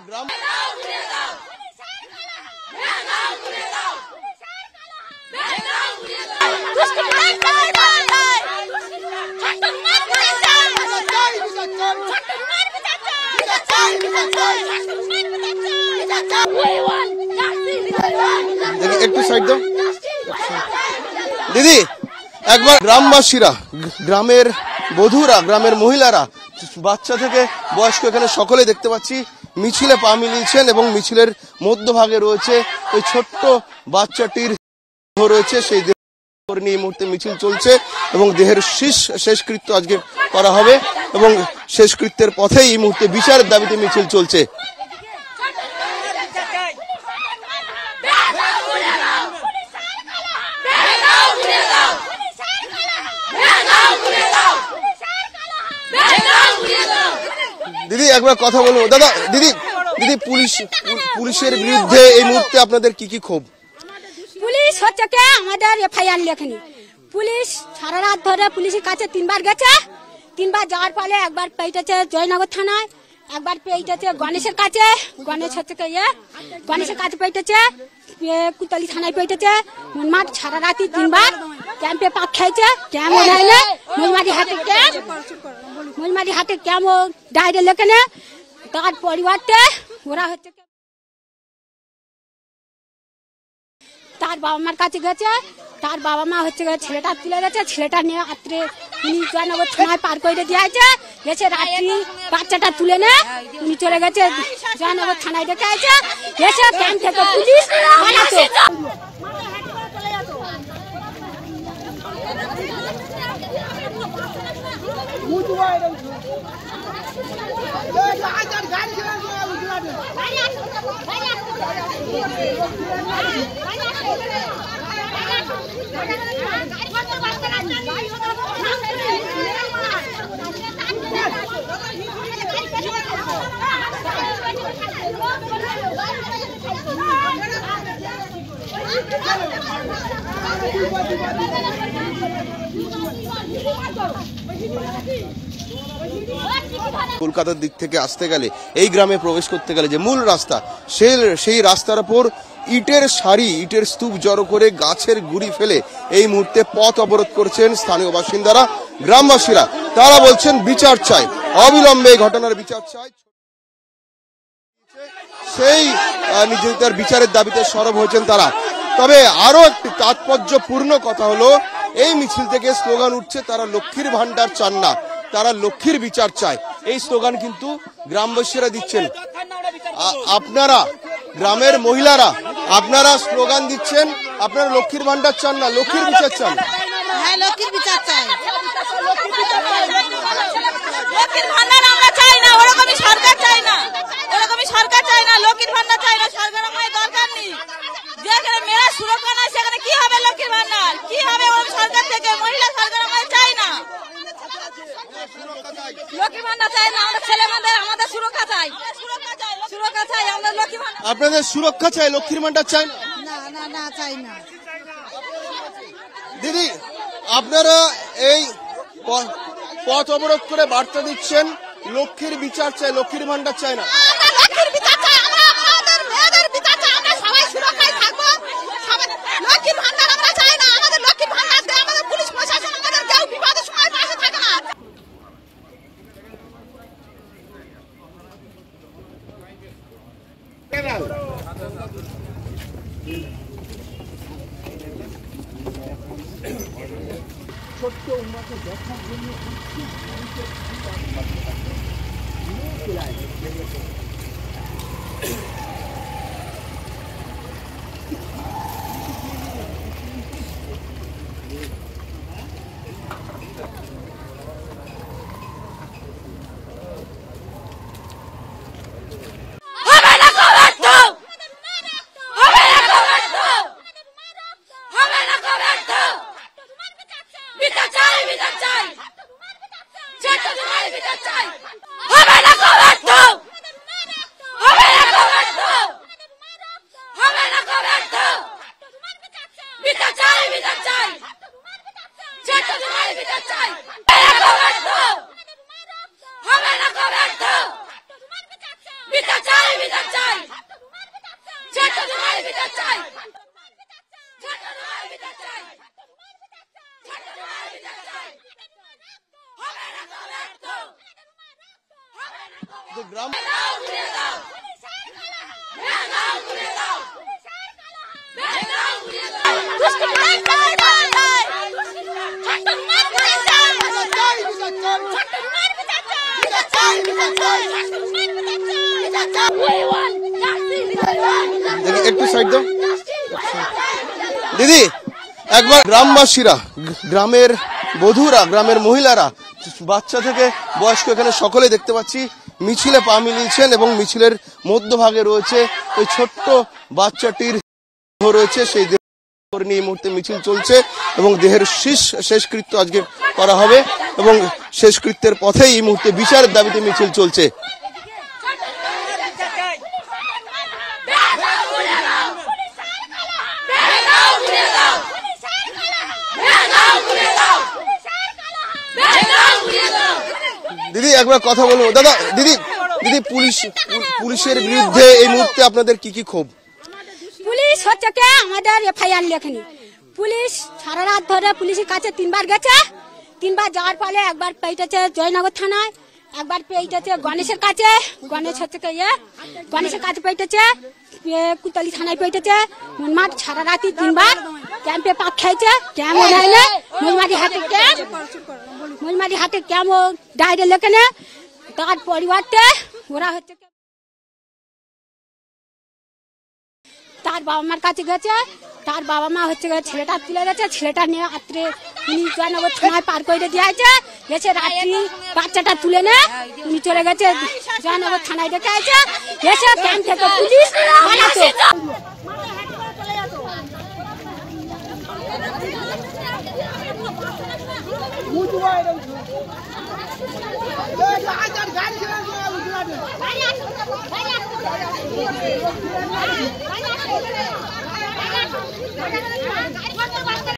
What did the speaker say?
গ্রাম একটু সাইড দাও দিদি। একবার গ্রামবাসীরা, গ্রামের বধূরা, গ্রামের মহিলারা, বাচ্চা থেকে বয়স্ক এখানে সকলে দেখতে পাচ্ছি মিছিলে পা মিলিয়েছেন এবং মিছিলের মধ্যভাগে রয়েছে ওই ছোট্ট বাচ্চাটির দেহ রয়েছে। সেই দেহ নিয়ে এই মুহূর্তে মিছিল চলছে এবং দেহের শেষকৃত্য আজকে করা হবে এবং শেষকৃত্যের পথেই এই মুহূর্তে বিচারের দাবিতে মিছিল চলছে। দিদি একবার কথা বলবো। দাদা দিদি দিদি পুলিশের বিরুদ্ধে এই মুহূর্তে আপনাদের কি কি ক্ষোভ? পুলিশ হচ্ছে কে আমাদের এফআইআর লেখেনি। পুলিশ সারা রাত ধরে পুলিশের কাছে 3 বার গেছে। 3 বার যাওয়ার ফলে একবার পেয়েছে জয়নগর থানায়, একবার পেয়েছে গণেশের কাছে, গণেশ হচ্ছে কে গণেশের কাছে পেয়েছে, কুতালি থানায় পেয়েছে। মনমাট সারা রাতি 3 বার ক্যাম্পে পাক খেয়েছে। ক্যাম্প ডাইলে মলমারি হাতে ক্যাম্প ডাইরে লেখেনে তার পরিবারতে ওরা হচ্ছে তার বাবা মার কাছে গেছে। তার বাবা মা হচ্ছে ছেলেটা তুলে গেছে। ছেলেটা নিয়ে রাত্রে উনি জয়নগর থানায় পার করে দিয়েছে। গেছে রাত্রি বাচ্চাটা তুলে নে উনি চলে গেছে জয়নগর থানায় রেখে আছে। এসে ক্যাম্প থেকে পুলিশ বানাচ্ছে। কলকাতার দিক থেকে আসতে গেলে, এই গ্রামে প্রবেশ করতে গেলে যে মূল রাস্তা, সেই রাস্তার উপর ইটের সারি, ইটের স্তূপ জড়ো করে গাছের গুড়ি ফেলে এই মুহূর্তে পথ অবরোধ করছেন স্থানীয় বাসিন্দারা, গ্রামবাসীরা। তারা বলছেন বিচার চাই, অবিলম্বে এই ঘটনার বিচার চাই। সেই নিজেদের বিচারের দাবিতে সরব হয়েছেন তারা। তবে আরো একটি তাৎপর্যপূর্ণ কথা হলো, এই মিছিল থেকে স্লোগান উঠছে তারা লক্ষ্মীর ভান্ডার চান না, তারা লক্ষ্মীর বিচার চায়। এই স্লোগান কিন্তু গ্রামবাসীরা দিচ্ছেন। আপনারা গ্রামের মহিলারা আপনারা স্লোগান দিচ্ছেন, আপনারা লক্ষ্মীর ভান্ডার চান না, লক্ষ্মীর বিচার চান। হ্যাঁ, লক্ষ্মীর বিচার চাই। লক্ষ্মীর ভান্ডার আমরা চাই না, ওরকমই সরকার চাই না, ওরকমই সরকার চাই না, লক্ষ্মীর ভান্ডার চাই না। সরকার আমাদের দরকার নেই। যেখানে মেয়েরা সুরক্ষা নাই সেখানে কি হবে লক্ষ্মীর ভান্ডার? কি হবে ওই সরকার থেকে? মহিলা সরকার আমাদের চাই না, লক্ষ্মীর ভান্ডার চাই না। আমরা ছেলে আমাদের সুরক্ষা চাই, সুরক্ষা চাই। আমরা লক্ষ্মীর ভান্ডার, আপনাদের সুরক্ষা চাই, লক্ষ্মীর ভান্ডার চাই না। না না চাই না। দিদি আপনারা এই পথ অবরোধ করে বার্তা দিচ্ছেন লক্ষ্মীর বিচার চাই, লক্ষ্মীর ভান্ডার চাই না। লক্ষ্মীর বিচার চাই, আমরা আমাদের মেয়েদের বিচার চাই, আমরা সবাই সুরক্ষায় থাকবো। লক্ষ্মীর ভান্ডার আমরা চাই না, আমাদের লক্ষ্মীর ভান্ডার দেয়। আমাদের পুলিশ প্রশাসন আমাদের কেউ বিপদের সময় পাশে থাকে না। ছোট্ট উন্নতি দেখার জন্য হবে না বিচার চাই, বিচার চাই, হবে না ব্যর্থ, বিচার চাই, বিচার চাই, বিচার চাই, গ্রাম দেখি একটু সাইড দাও দিদি। একবার গ্রামবাসীরা, গ্রামের বধূরা, গ্রামের মহিলারা, বাচ্চা থেকে বয়স্ক এখানে সকলে দেখতে পাচ্ছি মিছিলে পা মিলিয়েছেন এবং মিছিলের মধ্যভাগে রয়েছে ওই ছোট্ট বাচ্চাটির দেহ রয়েছে, সেই দেহ নিয়ে এই মুহূর্তে মিছিল চলছে এবং দেহের শেষকৃত্য আজকে করা হবে এবং শেষকৃত্যের পথে এই মুহূর্তে বিচারের দাবিতে মিছিল চলছে। দিদি একবার কথা বলবো। দাদা দিদি দিদি পুলিশের বিরুদ্ধে এই মুহূর্তে আপনাদের কি কি ক্ষোভ? পুলিশ হচ্ছে কে আমাদের এফআইআর লেখেনি। পুলিশ সারা রাত ধরে পুলিশের কাছে 3 বার গেছে, 3 বার যাওয়ার ফলে একবার পেয়েছে জয়নগর থানায়, একবার পেয়েছে গণেশের কাছে, গণেশ হচ্ছে কে গণেশের কাছে পেয়েছে, কুতালি থানায় পেয়েছে। মনমাট সারা রাতি 3 বার ক্যাম্পে পাক খাইছে, ক্যাম্প হয়নি, মনমারি হাতে ক্যাম্প ডায়েরি লেখে নে। তার পরিবর্তে ওরা হচ্ছে তার বাবা মার কাছে গেছে, তার বাবা মা হচ্ছে ছেলেটা তুলে গেছে, ছেলেটা নিয়ে রাত্রে উনি জয়নগর থানায় পার করে দিয়েছে, এসে রাত্রি বাচ্চাটা তুলে নে উনি চলে গেছে জয়নগর থানায় রেখে আছে, এসে ক্যাম্প থেকে পুলিশ বানাতো। গাড়ি